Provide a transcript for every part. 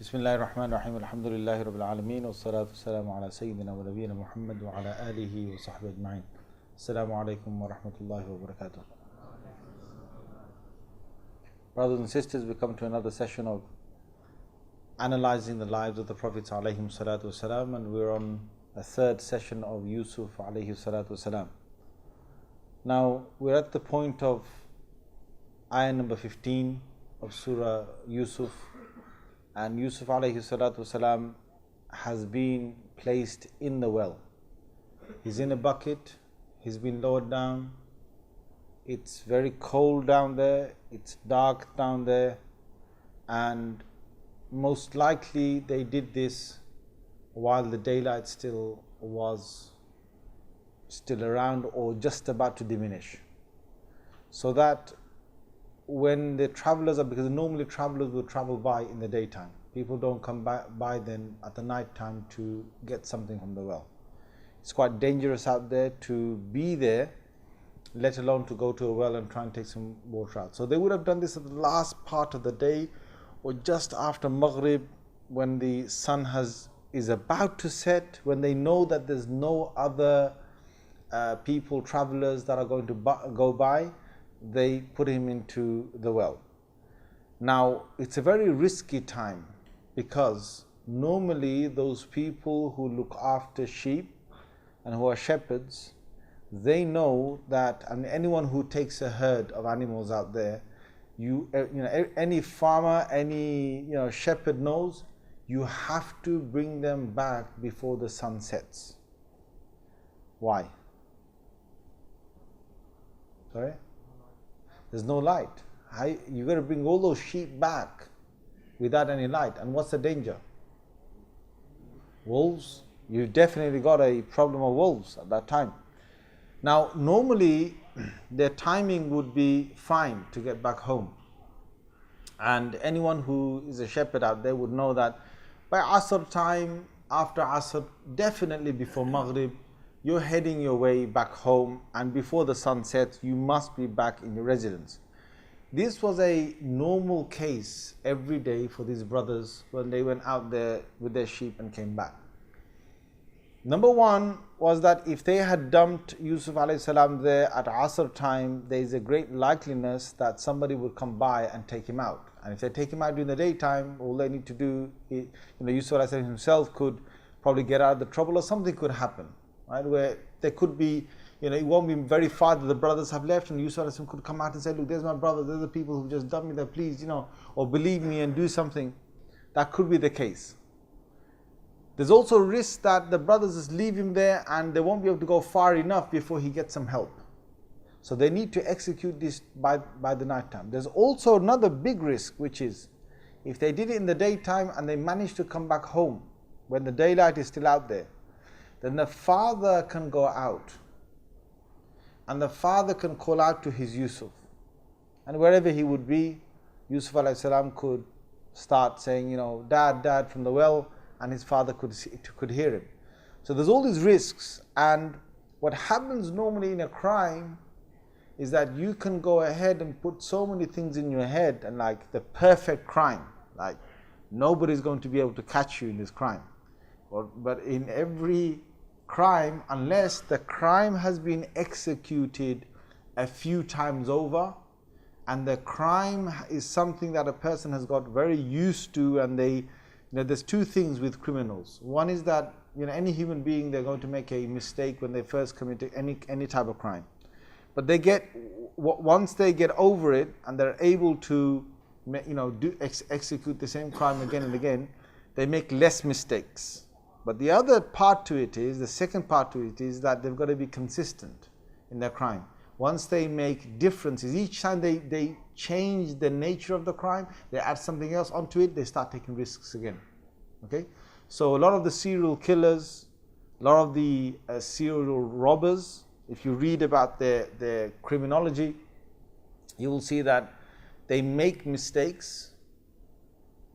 Bismillahirrahmanirrahim. Alhamdulillahi Rabbil Alameen. Wassalatu wassalamu ala Sayyidina wa Nabiyyina Muhammad wa ala alihi wa sahbihi ajma'in. Assalamu alaikum wa rahmatullahi wa barakatuh. Brothers and sisters, we come to another session of analyzing the lives of the Prophets alayhim salatu wasalam, and we're on a third session of Yusuf alayhi salatu wasalam. Now, we're at the point of ayah number 15 of Surah Yusuf. And Yusuf alayhi salatu wasalam has been placed in the well. He's in a bucket, he's been lowered down, it's very cold down there, it's dark down there, and most likely they did this while the daylight still was around or just about to diminish. So that when the travelers are, because normally travelers will travel by in the daytime, people don't come by then at the night time to get something from the well. It's quite dangerous out there to be there, let alone to go to a well and try and take some water out. So they would have done this at the last part of the day or just after Maghrib, when the sun is about to set, when they know that there's no other people, travelers that are going to go by. They put him into the well. Now, it's a very risky time, because normally those people who look after sheep and who are shepherds, they know that, and anyone who takes a herd of animals out there, any farmer, any shepherd knows you have to bring them back before the sun sets. Why? Sorry? There's no light. You've got to bring all those sheep back without any light. And what's the danger? Wolves. You've definitely got a problem of wolves at that time. Now, normally their timing would be fine to get back home. And anyone who is a shepherd out there would know that by Asr time, after Asr, definitely before Maghrib, you're heading your way back home, and before the sun sets, you must be back in your residence. This was a normal case every day for these brothers when they went out there with their sheep and came back. Number one was that if they had dumped Yusuf alayhi salam there at Asr time, there is a great likeliness that somebody would come by and take him out. And if they take him out during the daytime, all they need to do, Yusuf alayhi salam himself could probably get out of the trouble, or something could happen. Right, where there could be, it won't be very far that the brothers have left, and Yusuf could come out and say, look, there's my brother, there's the people who just dumped me there, please, or believe me and do something. That could be the case. There's also a risk that the brothers just leave him there and they won't be able to go far enough before he gets some help. So they need to execute this by the night time. There's also another big risk, which is, if they did it in the daytime and they manage to come back home when the daylight is still out there, then the father can go out and the father can call out to his Yusuf, and wherever he would be, Yusuf alayhi salam could start saying, dad from the well, and his father could hear him. So there's all these risks, and what happens normally in a crime is that you can go ahead and put so many things in your head, and like the perfect crime, like nobody's going to be able to catch you in this crime. But in every crime, unless the crime has been executed a few times over, and the crime is something that a person has got very used to, and there's two things with criminals. One is that any human being, they're going to make a mistake when they first commit any type of crime, but once they get over it and they're able to execute the same crime again and again, they make less mistakes. But the other part to it is, the second part to it is that they've got to be consistent in their crime. Once they make differences, each time they change the nature of the crime, they add something else onto it, they start taking risks again. Okay? So a lot of the serial killers, a lot of the serial robbers, if you read about their criminology, you will see that they make mistakes,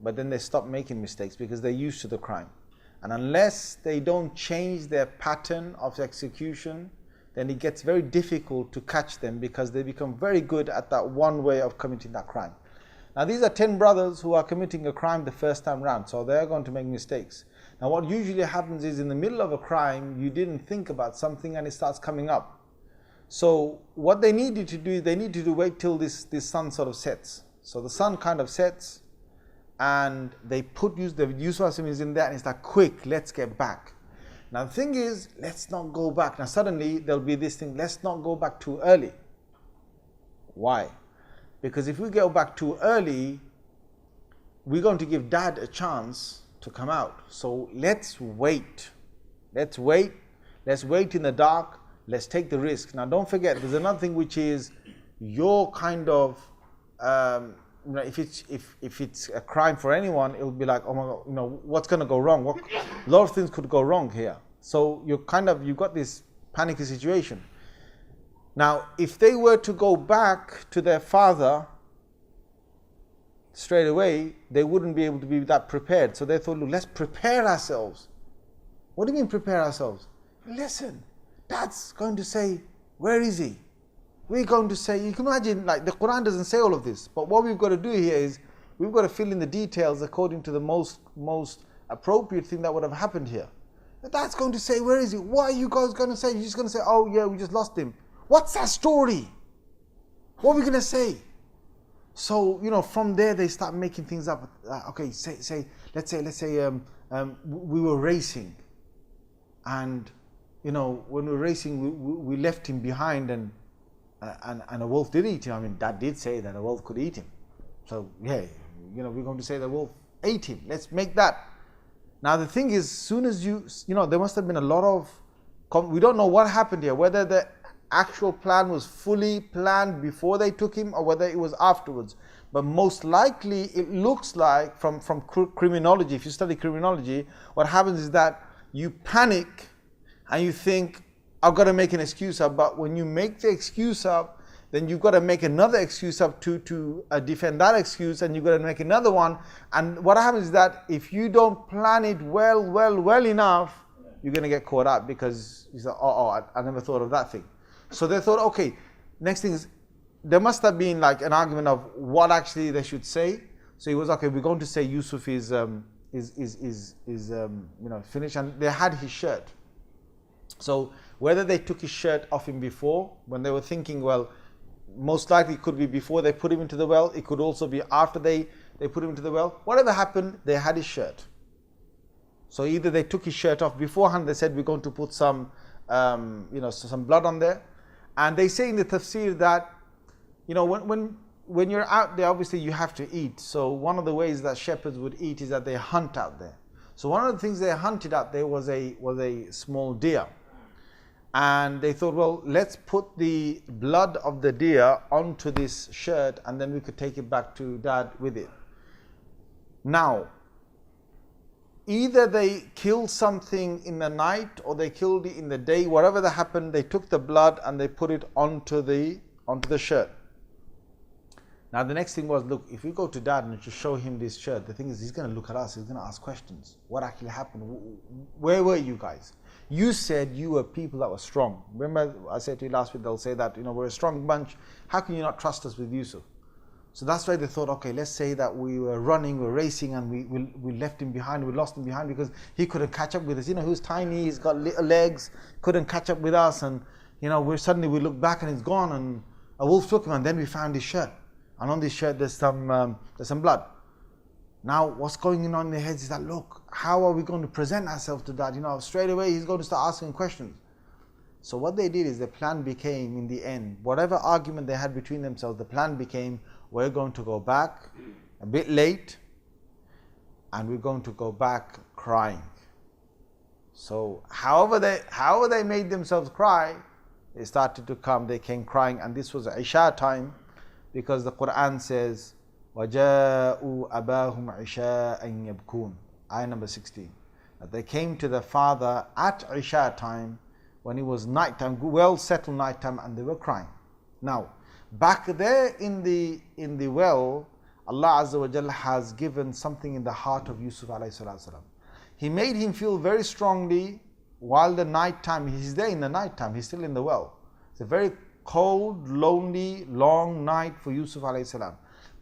but then they stop making mistakes because they're used to the crime. And unless they don't change their pattern of execution, then it gets very difficult to catch them, because they become very good at that one way of committing that crime. Now these are 10 brothers who are committing a crime the first time round, so they're going to make mistakes. Now what usually happens is, in the middle of a crime, you didn't think about something and it starts coming up. So what they needed to do is they needed to wait till this sun sort of sets. So the sun kind of sets, and they put Yusuf is in there, and it's like, quick, let's get back. Now the thing is, let's not go back. Now suddenly there'll be this thing, let's not go back too early. Why? Because if we go back too early, we're going to give dad a chance to come out. So let's wait. Let's wait. Let's wait in the dark. Let's take the risk. Now don't forget, there's another thing, which is your kind of, if it's a crime for anyone, it will be like, oh my God, what's going to go wrong? A lot of things could go wrong here. So you've got this panicky situation. Now, if they were to go back to their father straight away, they wouldn't be able to be that prepared. So they thought, look, let's prepare ourselves. What do you mean prepare ourselves? Listen, Dad's going to say, where is he? We're going to say, you can imagine, like, the Quran doesn't say all of this, but what we've got to do here is we've got to fill in the details according to the most appropriate thing that would have happened here. Dad's going to say, where is he? What are you guys going to say? You're just going to say, oh yeah, we just lost him. What's that story? What are we going to say? So, from there they start making things up. Okay, let's say we were racing, and when we were racing, we left him behind, and a wolf did eat him. I mean, Dad did say that a wolf could eat him. So yeah, we're going to say the wolf ate him. Let's make that. Now the thing is, as soon as there must have been a lot of, we don't know what happened here, whether the actual plan was fully planned before they took him or whether it was afterwards. But most likely it looks like, from criminology, if you study criminology, what happens is that you panic and you think, I've got to make an excuse up. But when you make the excuse up, then you've got to make another excuse up to defend that excuse, and you've got to make another one. And what happens is that if you don't plan it well enough, you're going to get caught up, because you say, I never thought of that thing. So they thought, okay, next thing is, there must have been like an argument of what actually they should say. So it was, okay, we're going to say Yusuf is finished, and they had his shirt. So whether they took his shirt off him before, when they were thinking, well, most likely it could be before they put him into the well. It could also be after they put him into the well. Whatever happened, they had his shirt. So either they took his shirt off beforehand. They said, we're going to put some blood on there. And they say in the tafsir that, when you're out there, obviously you have to eat. So one of the ways that shepherds would eat is that they hunt out there. So one of the things they hunted out there was a small deer. And they thought, well, let's put the blood of the deer onto this shirt, and then we could take it back to Dad with it. Now, either they killed something in the night or they killed it in the day. Whatever that happened, they took the blood and they put it onto the shirt. Now the next thing was, look, if we go to Dad and just show him this shirt, the thing is, he's going to look at us, he's going to ask questions. What actually happened? Where were you guys? You said you were people that were strong. Remember I said to you last week, they'll say that, we're a strong bunch. How can you not trust us with Yusuf? So that's why they thought, okay, let's say that we were running, we were racing, and we left him behind, we lost him behind because he couldn't catch up with us. He was tiny, he's got little legs, couldn't catch up with us, and suddenly we look back and he's gone, and a wolf took him, and then we found his shirt. And on this shirt there's some blood. Now what's going on in their heads is that, look, how are we going to present ourselves to Dad? Straight away he's going to start asking questions. So what they did is, the plan became, in the end, whatever argument they had between themselves, the plan became, we're going to go back a bit late, and we're going to go back crying. So however they made themselves cry, they started to come, they came crying, and this was Isha time, because the Quran says, وَجَاءُوا أَبَاهُمْ عِشَاءً يَبْكُونَ, ayah number 16. That they came to their father at Isha time, when it was night time, well settled night time, and they were crying. Now, back there in the well, Allah Azza wa Jalla has given something in the heart of Yusuf alayhi salam. He made him feel very strongly while the night time, he's there in the night time, he's still in the well. It's a very cold, lonely, long night for Yusuf alayhi salam.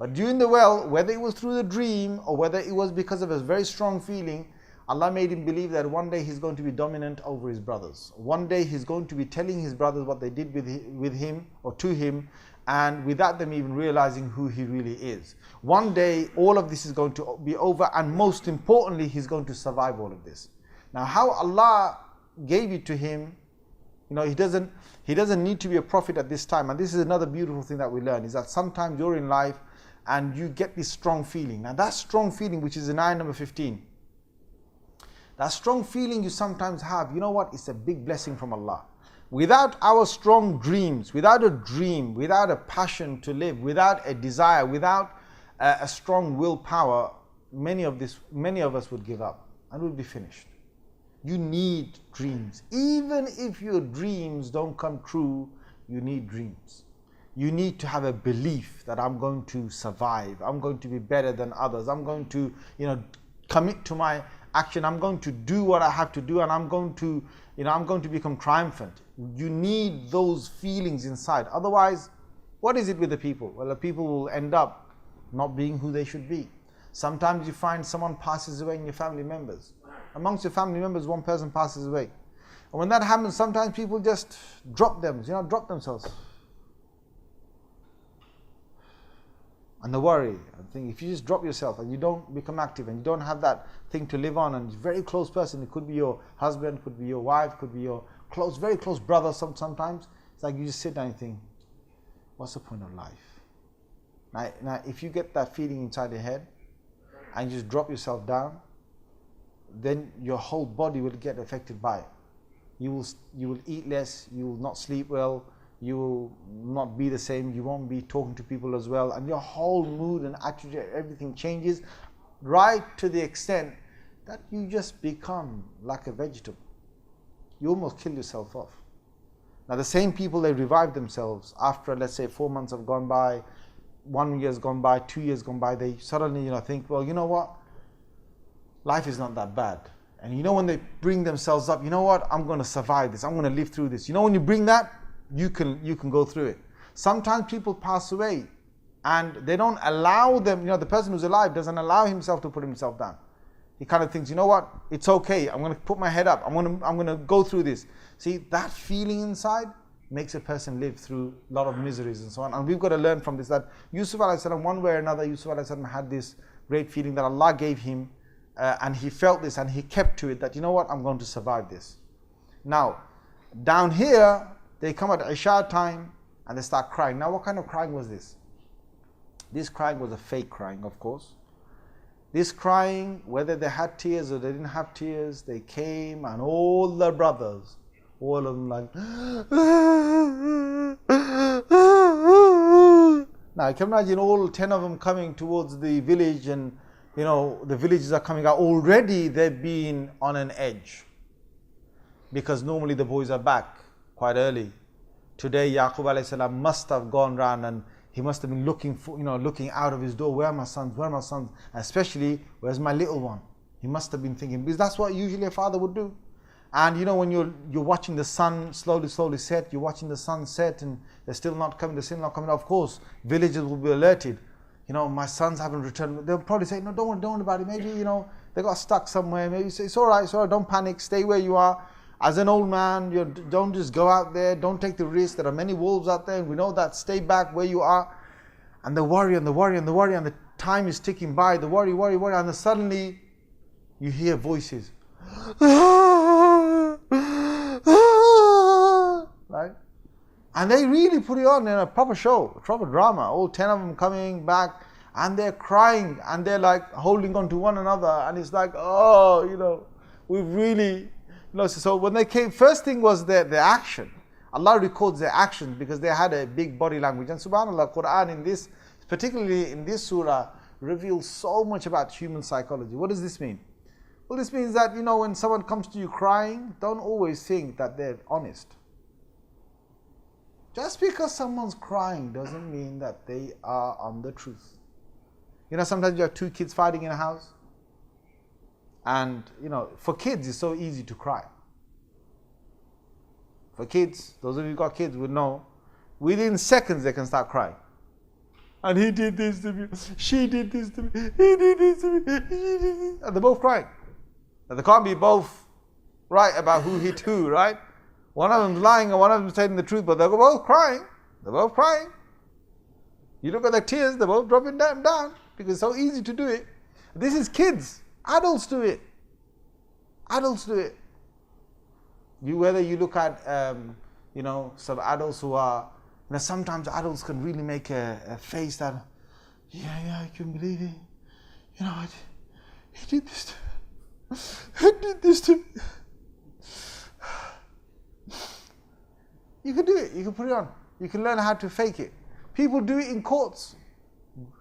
But during the well, whether it was through the dream or whether it was because of a very strong feeling, Allah made him believe that one day he's going to be dominant over his brothers. One day he's going to be telling his brothers what they did with him or to him, and without them even realizing who he really is. One day all of this is going to be over, and most importantly, he's going to survive all of this. Now, how Allah gave it to him, he doesn't need to be a prophet at this time. And this is another beautiful thing that we learn, is that sometimes you're in life and you get this strong feeling. Now that strong feeling, which is in ayah number 15, that strong feeling you sometimes have, you know what? It's a big blessing from Allah. Without our strong dreams, without a dream, without a passion to live, without a desire, without a strong willpower, many of us would give up and would be finished. You need dreams. Even if your dreams don't come true, you need dreams. You need to have a belief that I'm going to survive. I'm going to be better than others. I'm going to, commit to my action. I'm going to do what I have to do, and I'm going to become triumphant. You need those feelings inside. Otherwise, what is it with the people? Well, the people will end up not being who they should be. Sometimes you find someone passes away in your family members. Amongst your family members, one person passes away. And when that happens, sometimes people just drop themselves. And the worry, and think, if you just drop yourself and you don't become active and you don't have that thing to live on, and it's a very close person, it could be your husband, could be your wife, could be your very close brother sometimes, it's like you just sit down and think, what's the point of life? Now if you get that feeling inside your head and you just drop yourself down, then your whole body will get affected by it. You will eat less, you will not sleep well, you will not be the same, you won't be talking to people as well, and your whole mood and attitude, everything changes, right to the extent that you just become like a vegetable. You almost kill yourself off. Now the same people, they revive themselves after, let's say, 4 months have gone by, 1 year's gone by, 2 years gone by, they suddenly think, well, you know what, life is not that bad. And when they bring themselves up, you know what, I'm going to survive this, I'm going to live through this. When you bring that, you can go through it. Sometimes people pass away and they don't allow them, the person who's alive doesn't allow himself to put himself down. He kind of thinks, you know what, it's okay, I'm going to put my head up, I'm going to go through this. See, that feeling inside makes a person live through a lot of miseries and so on. And we've got to learn from this, that Yusuf alayhi salam, one way or another, Yusuf alayhi salam had this great feeling that Allah gave him, and he felt this and he kept to it, that, you know what, I'm going to survive this. Now, down here, they come at Isha time and they start crying. Now, what kind of crying was this? This crying was a fake crying, of course. This crying, whether they had tears or they didn't have tears, they came and all the brothers, all of them like, now you can imagine all 10 of them coming towards the village, and the villages are coming out. Already they've been on an edge, because normally the boys are back quite early. Today Yaqub alayhi salam must have gone round and he must have been looking out of his door, where are my sons, where are my sons, especially where's my little one. He must have been thinking, because that's what usually a father would do. And when you're watching the sun slowly set, you're watching the sun set and they're still not coming, of course villagers will be alerted. My sons haven't returned. They'll probably say, no, don't worry about it, maybe they got stuck somewhere, maybe say, it's all right, don't panic, stay where you are. As an old man, don't just go out there, don't take the risk. There are many wolves out there, and we know that. Stay back where you are. And the worry and the worry and the worry, and the time is ticking by, the worry, and then suddenly you hear voices. Right? And they really put it on in a proper show, a proper drama. All 10 of them coming back, and they're crying, and they're like holding on to one another, and it's like, we've really... So when they came, first thing was their action. Allah records their actions because they had a big body language. And subhanAllah, Quran particularly in this surah, reveals so much about human psychology. What does this mean? Well, this means that, when someone comes to you crying, don't always think that they're honest. Just because someone's crying doesn't mean that they are on the truth. Sometimes you have two kids fighting in a house. And, for kids, it's so easy to cry. For kids, those of you who got kids would know, within seconds they can start crying. And he did this to me, she did this to me, he did this to me, he did this. And they're both crying. And they can't be both right about who hit who, right? One of them's lying and one of them's telling the truth, but they're both crying. They're both crying. You look at their tears, they're both dropping down because it's so easy to do it. This is kids. Adults do it. Adults do it. Whether you look at, some adults who are, sometimes adults can really make a face that, I can believe it. He did this to me. He did this to me. You can do it. You can put it on. You can learn how to fake it. People do it in courts.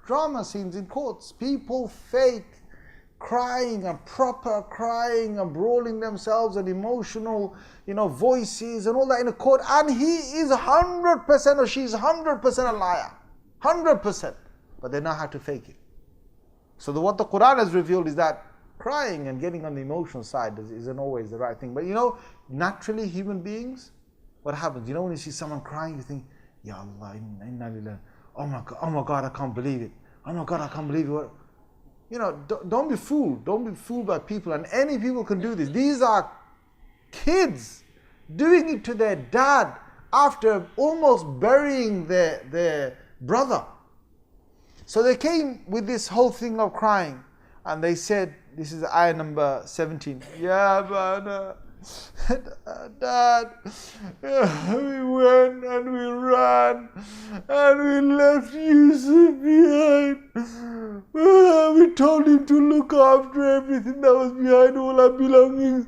Drama scenes in courts. People fake crying and proper crying and brawling themselves and emotional, voices and all that in a court. And he is 100% or she's 100% a liar. 100%. But they know how to fake it. So what the Quran has revealed is that crying and getting on the emotional side isn't always the right thing. But naturally human beings, what happens? When you see someone crying, you think, Ya Allah, inna lillahi. Oh my God, I can't believe it. Oh my God, I can't believe it. Don't be fooled. Don't be fooled by people. And any people can do this. These are kids doing it to their dad after almost burying their brother. So they came with this whole thing of crying. And they said, this is ayah number 17. Ya Bana. Dad, we went and we ran and we left Yusuf behind. We told him to look after everything that was behind, all our belongings.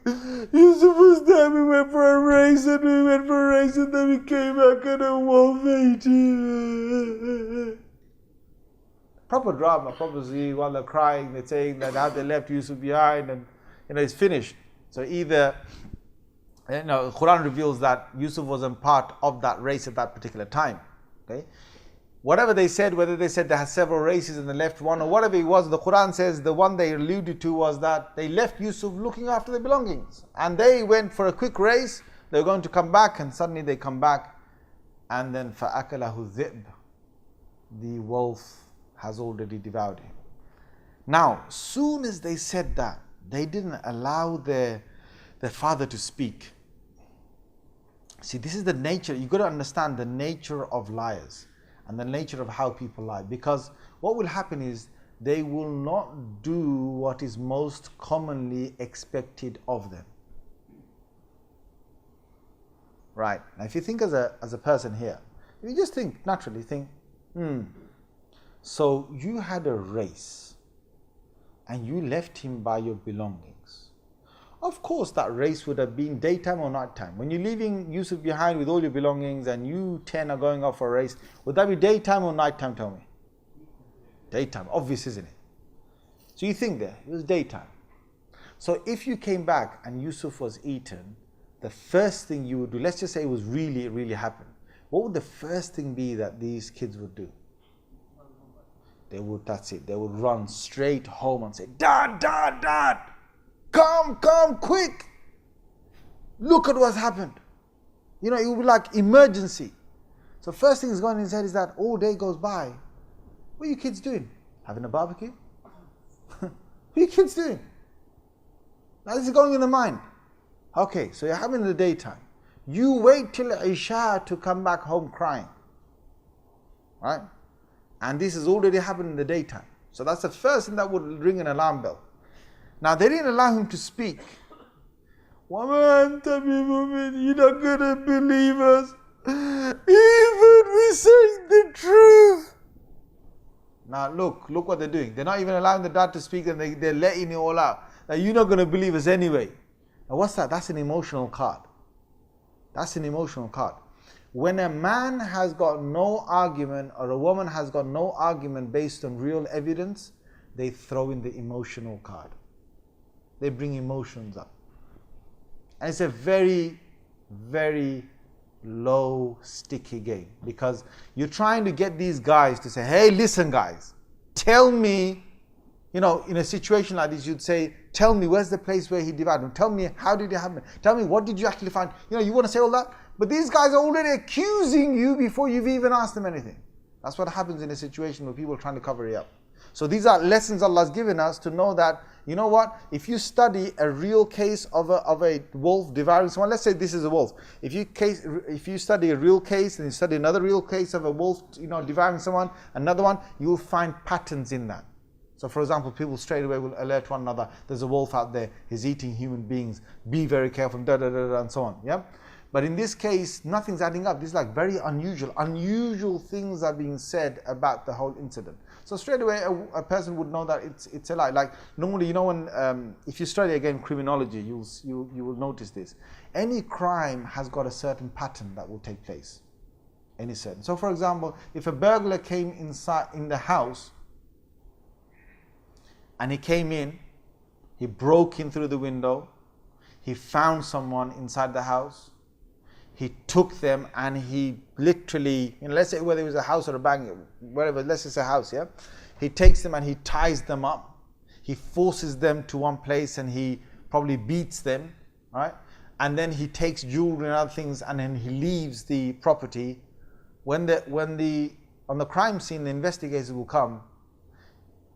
Yusuf was there, we went for a race and then we came back and a wolf ate him. Proper drama, probably while they're crying, they're saying that how they left Yusuf behind and it's finished. So either, Quran reveals that Yusuf wasn't part of that race at that particular time. Okay, whatever they said, whether they said they had several races and they left one or whatever it was, the Quran says the one they alluded to was that they left Yusuf looking after their belongings, and they went for a quick race. They were going to come back, and suddenly they come back, and then فَأَكَلَهُ الذِّئْبُ, the wolf has already devoured him. Now, soon as they said that, they didn't allow their father to speak. See, this is the nature. You've got to understand the nature of liars and the nature of how people lie. Because what will happen is they will not do what is most commonly expected of them. Right. Now, if you think as a person here, if you just think, naturally think, so you had a race and you left him by your belongings. Of course, that race would have been daytime or nighttime. When you're leaving Yusuf behind with all your belongings and you 10 are going off for a race, would that be daytime or nighttime, tell me? Daytime, obvious, isn't it? So you think there, it was daytime. So if you came back and Yusuf was eaten, the first thing you would do, let's just say it was really, really happened. What would the first thing be that these kids would do? They would run straight home and say, Dad, Dad, Dad, come, quick. Look at what's happened. It would be like emergency. So first thing is going in his head is that all day goes by. What are you kids doing? Having a barbecue? What are you kids doing? Now this is going in the mind. Okay, so you're having the daytime. You wait till Isha to come back home crying. Right? And this has already happened in the daytime. So that's the first thing that would ring an alarm bell. Now they didn't allow him to speak. You're not going to believe us. Even we say the truth. Now look what they're doing. They're not even allowing the dad to speak, and they're letting it all out. Now you're not going to believe us anyway. Now what's that? That's an emotional card. That's an emotional card. When a man has got no argument or a woman has got no argument based on real evidence, they throw in the emotional card. They bring emotions up. And it's a very, very low, sticky game, because you're trying to get these guys to say, hey, listen guys, tell me, in a situation like this, you'd say, tell me where's the place where he divided. Tell me how did it happen. Tell me what did you actually find. You want to say all that. But these guys are already accusing you before you've even asked them anything. That's what happens in a situation where people are trying to cover it up. So these are lessons Allah's given us to know that, you know what, if you study a real case of a wolf devouring someone, let's say this is a wolf. If you study a real case and you study another real case of a wolf, devouring someone, another one, you will find patterns in that. So for example, people straight away will alert one another, there's a wolf out there, he's eating human beings, be very careful, and so on. Yeah. But in this case, nothing's adding up. This is like very unusual things are being said about the whole incident. So straight away, a person would know that it's a lie. Like normally, when if you study again criminology, you will notice this. Any crime has got a certain pattern that will take place. Any certain. So for example, if a burglar came inside in the house, and he came in, he broke in through the window, he found someone inside the house, he took them and he literally, let's say whether it was a house or a bank, wherever, let's say it's a house, yeah? He takes them and he ties them up. He forces them to one place and he probably beats them, right? And then he takes jewelry and other things and then he leaves the property. On the crime scene, the investigators will come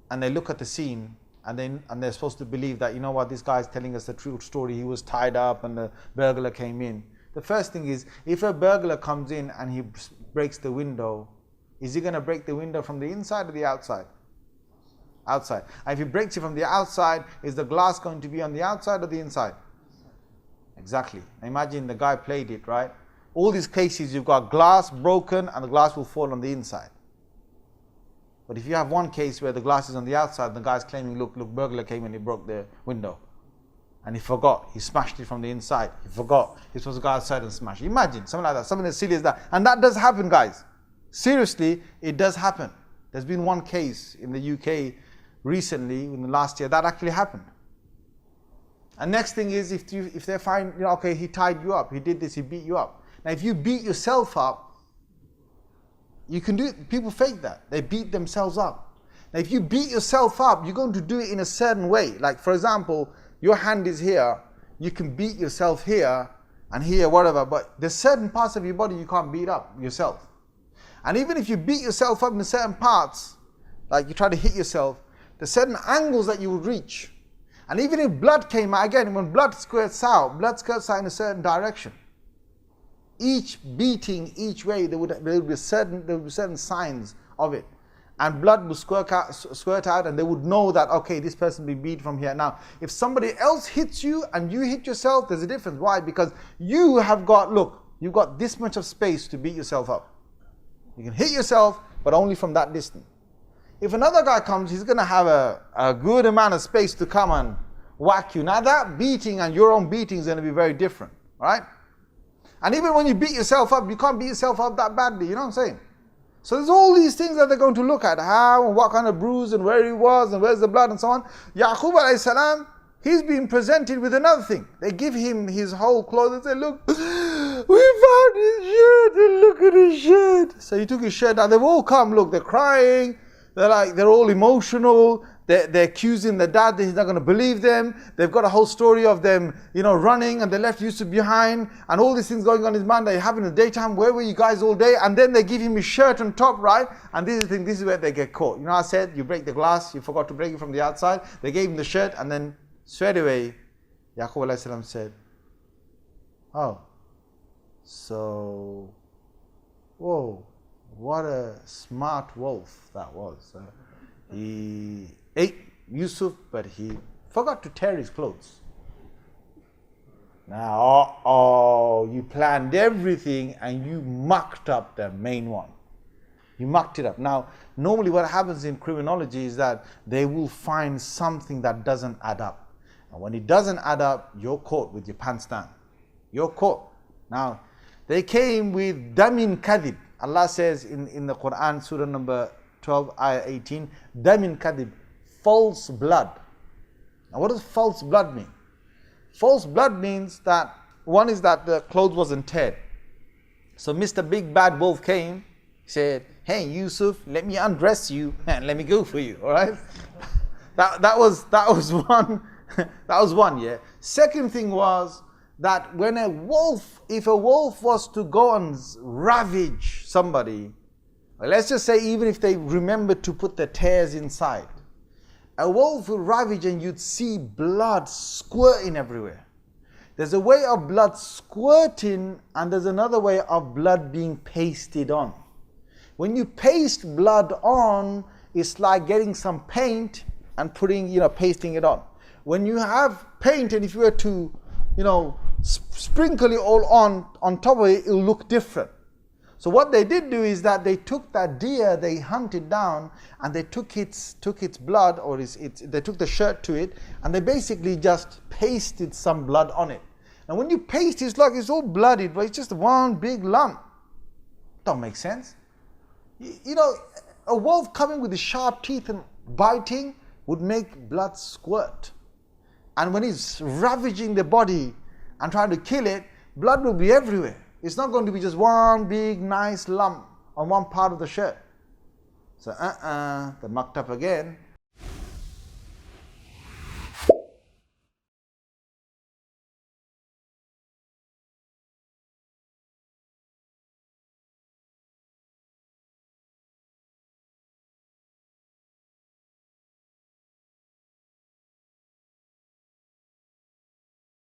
and they look at the scene and they're supposed to believe that, you know what, this guy's telling us the true story. He was tied up and the burglar came in. The first thing is, if a burglar comes in and he breaks the window, is he going to break the window from the inside or the outside? Outside. And if he breaks it from the outside, is the glass going to be on the outside or the inside? Exactly. Imagine the guy played it, right? All these cases, you've got glass broken and the glass will fall on the inside. But if you have one case where the glass is on the outside, and the guy's claiming, look, burglar came and he broke the window. And he forgot, he smashed it from the inside. He forgot, he was supposed to go outside and smash it. Imagine, something like that, something as silly as that. And that does happen, guys. Seriously, it does happen. There's been one case in the UK recently, in the last year, that actually happened. And next thing is, if they find, okay, he tied you up, he did this, he beat you up. Now if you beat yourself up, you can do it, people fake that. They beat themselves up. Now if you beat yourself up, you're going to do it in a certain way. Like for example, your hand is here, you can beat yourself here and here, whatever, but there's certain parts of your body you can't beat up yourself. And even if you beat yourself up in certain parts, like you try to hit yourself, there's certain angles that you will reach. And even if blood came out, again, when blood squirts out in a certain direction. Each beating, each way, there would be certain signs of it. And blood will squirt out and they would know that, okay, this person will be beat from here. Now, if somebody else hits you and you hit yourself, there's a difference. Why? Because you have got, look, you've got this much of space to beat yourself up. You can hit yourself, but only from that distance. If another guy comes, he's going to have a good amount of space to come and whack you. Now that beating and your own beating is going to be very different, right? And even when you beat yourself up, you can't beat yourself up that badly, you know what I'm saying? So there's all these things that they're going to look at, how and what kind of bruise and where he was and where's the blood and so on. Yaqub alayhi salam, he's being presented with another thing. They give him his whole clothes and say, look, we found his shirt and look at his shirt. So he took his shirt out. They've all come, look, they're crying, they're all emotional. They're accusing the dad that he's not going to believe them. They've got a whole story of them, running and they left Yusuf behind and all these things going on in his mind that happened in the daytime. Where were you guys all day? And then they give him his shirt on top, right? And this is where they get caught. I said, you break the glass, you forgot to break it from the outside. They gave him the shirt and then straight away, Yaqub alayhi salam said, oh, so, whoa, what a smart wolf that was. He ate Yusuf, but he forgot to tear his clothes. Now, you planned everything and you mucked up the main one. You mucked it up. Now, normally what happens in criminology is that they will find something that doesn't add up. And when it doesn't add up, you're caught with your pants down. You're caught. Now, they came with damin kadib. Allah says in the Quran, Surah number 12, ayah 18, damin kadib, false blood. Now what does false blood mean? False blood means that, one is that the clothes wasn't teared. So Mr. Big Bad Wolf came, said, hey Yusuf, let me undress you and let me go for you, alright? That was one, that was one, yeah. Second thing was that when if a wolf was to go and ravage somebody, Well, let's just say even if they remember to put their tails inside, a wolf will ravage and you'd see blood squirting everywhere. There's a way of blood squirting and there's another way of blood being pasted on. When you paste blood on, it's like getting some paint and putting, pasting it on. When you have paint and if you were to, sprinkle it all on top of it, it'll look different. So what they did do is that they took that deer, they hunted down, and they took its blood, or they took the shirt to it, and they basically just pasted some blood on it. And when you paste, it's like it's all bloodied, but it's just one big lump. Don't make sense. A wolf coming with his sharp teeth and biting would make blood squirt. And when he's ravaging the body and trying to kill it, blood will be everywhere. It's not going to be just one big nice lump on one part of the shirt. So they mucked up again.